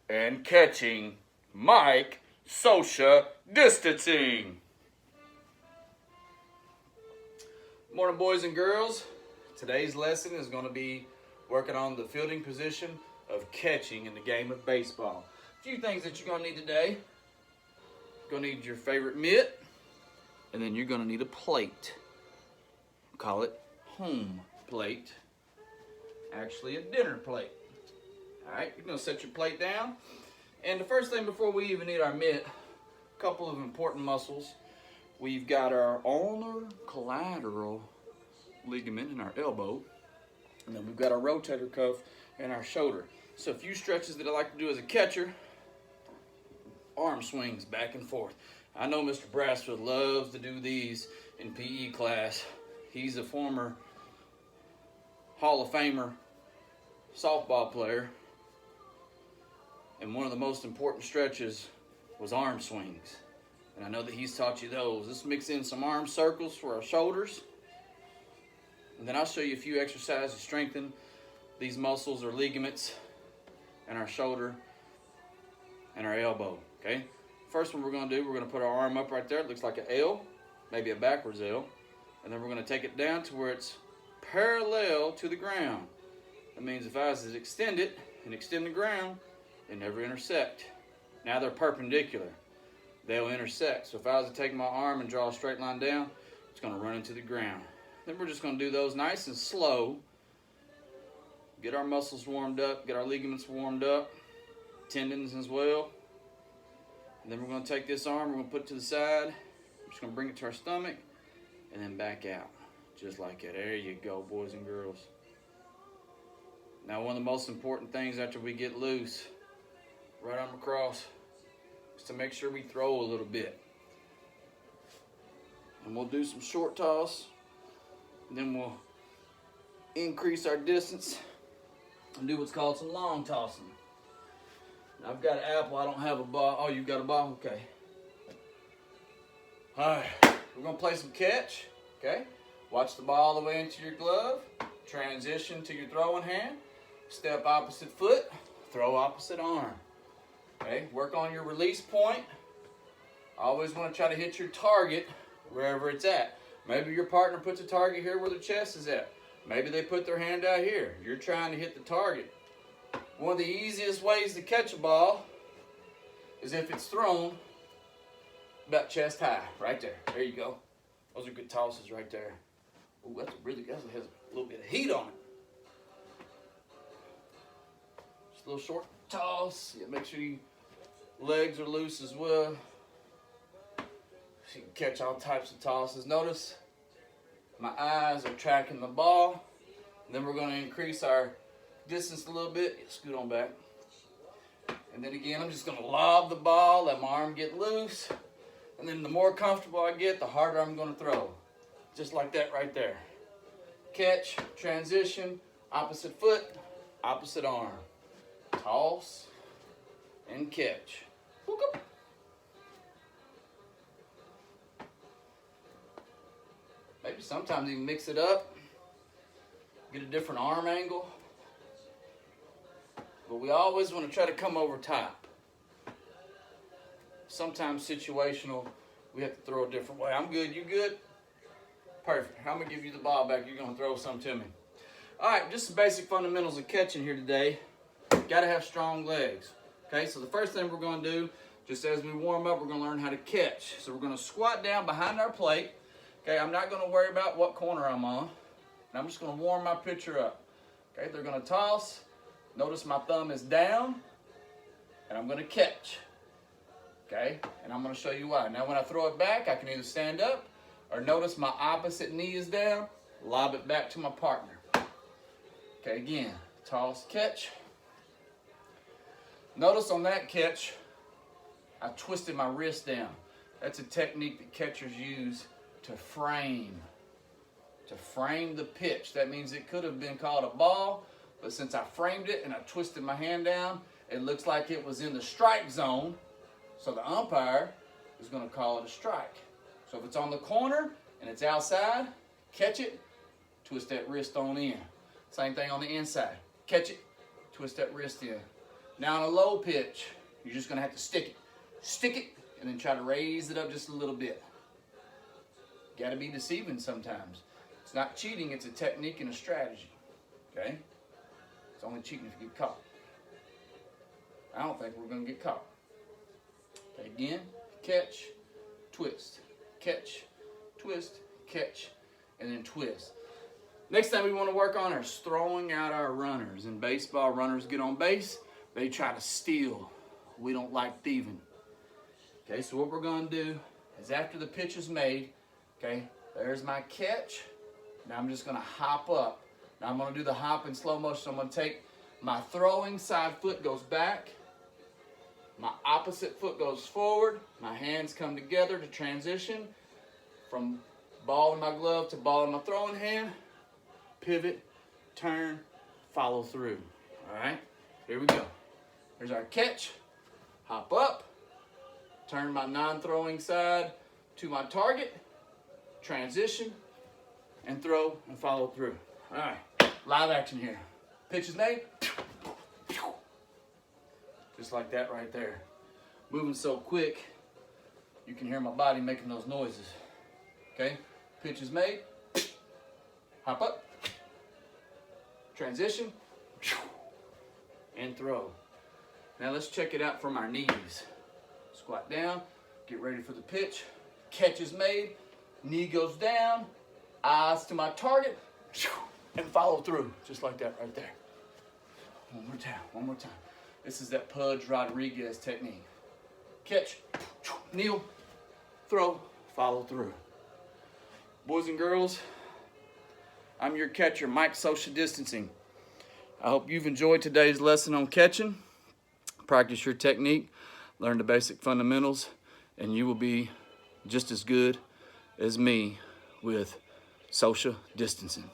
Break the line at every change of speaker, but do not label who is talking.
and catching Mike social distancing. Morning, boys and girls. Today's lesson is going to be working on the fielding position of catching in the game of baseball. A few things that you're going to need today. You're going to need your favorite mitt, and then you're going to need a plate. Call it home plate. Actually, a dinner plate. All right, you're going to set your plate down. And the first thing before we even need our mitt, a couple of important muscles. We've got our ulnar collateral ligament in our elbow, and then we've got our rotator cuff in our shoulder. So a few stretches that I like to do as a catcher: arm swings back and forth. I know Mr. Brassfield loves to do these in PE class. He's a former Hall of Famer softball player, and one of the most important stretches was arm swings. And I know that he's taught you those. Let's mix in some arm circles for our shoulders. And then I'll show you a few exercises to strengthen these muscles or ligaments in our shoulder and our elbow, okay? First one we're going to do, we're going to put our arm up right there. It looks like an L, maybe a backwards L. And then we're going to take it down to where it's parallel to the ground. That means if I was to extend it and extend the ground, they never intersect. Now they're perpendicular. They'll intersect. So if I was to take my arm and draw a straight line down, it's going to run into the ground. Then we're just going to do those nice and slow. Get our muscles warmed up, get our ligaments warmed up, tendons as well. And then we're going to take this arm, we're going to put it to the side. We're just going to bring it to our stomach and then back out. Just like that. There you go, boys and girls. Now, one of the most important things after we get loose, right arm across, is to make sure we throw a little bit. And we'll do some short toss. And then we'll increase our distance and do what's called some long tossing. Now, I've got an apple. I don't have a ball. Oh, you've got a ball? Okay. All right. We're going to play some catch. Okay. Watch the ball all the way into your glove. Transition to your throwing hand. Step opposite foot. Throw opposite arm. Okay. Work on your release point. Always want to try to hit your target wherever it's at. Maybe your partner puts a target here where the chest is at. Maybe they put their hand out here. You're trying to hit the target. One of the easiest ways to catch a ball is if it's thrown about chest high, right there. There you go. Those are good tosses right there. Ooh, that has a little bit of heat on it. Just a little short toss. Yeah, make sure your legs are loose as well. So you can catch all types of tosses. Notice my eyes are tracking the ball. And then we're going to increase our distance a little bit. Scoot on back. And then again, I'm just going to lob the ball, let my arm get loose. And then the more comfortable I get, the harder I'm going to throw. Just like that right there. Catch, transition, opposite foot, opposite arm. Toss and catch. Maybe sometimes you can mix it up, get a different arm angle. But we always want to try to come over top. Sometimes situational, we have to throw a different way. I'm good, you good? Perfect. I'm going to give you the ball back. You're going to throw some to me. All right, just some basic fundamentals of catching here today. Got to have strong legs. Okay, so the first thing we're going to do, just as we warm up, we're going to learn how to catch. So we're going to squat down behind our plate. Okay, I'm not going to worry about what corner I'm on. And I'm just going to warm my pitcher up. Okay, they're going to toss. Notice my thumb is down. And I'm going to catch. Okay, and I'm going to show you why. Now when I throw it back, I can either stand up or notice my opposite knee is down. Lob it back to my partner. Okay, again, toss, catch. Notice on that catch, I twisted my wrist down. That's a technique that catchers use to frame the pitch. That means it could have been called a ball, but since I framed it and I twisted my hand down, it looks like it was in the strike zone, so the umpire is going to call it a strike. So if it's on the corner and it's outside, catch it, twist that wrist on in. Same thing on the inside. Catch it, twist that wrist in. Now on a low pitch, you're just gonna have to stick it. Stick it, and then try to raise it up just a little bit. Gotta be deceiving sometimes. It's not cheating, it's a technique and a strategy, okay? It's only cheating if you get caught. I don't think we're gonna get caught. Okay, again, catch, twist, catch, twist, catch, and then twist. Next thing we want to work on is throwing out our runners. In baseball, runners get on base, they try to steal. We don't like thieving. Okay, so what we're going to do is after the pitch is made, okay, there's my catch. Now I'm just going to hop up. Now I'm going to do the hop in slow motion. So I'm going to take my throwing side foot goes back. My opposite foot goes forward. My hands come together to transition from ball in my glove to ball in my throwing hand. Pivot, turn, follow through. All right, here we go. Here's our catch. Hop up, turn my non-throwing side to my target, transition, and throw and follow through. All right, live action here. Pitch is made. Just like that right there. Moving so quick, you can hear my body making those noises. Okay, pitch is made. Hop up. Transition, and throw. Now let's check it out from our knees. Squat down, get ready for the pitch. Catch is made, knee goes down, eyes to my target, and follow through, just like that right there. One more time. This is that Pudge Rodriguez technique. Catch, kneel, throw, follow through. Boys and girls, I'm your catcher, Mike Social Distancing. I hope you've enjoyed today's lesson on catching. Practice your technique, learn the basic fundamentals, and you will be just as good as me with social distancing.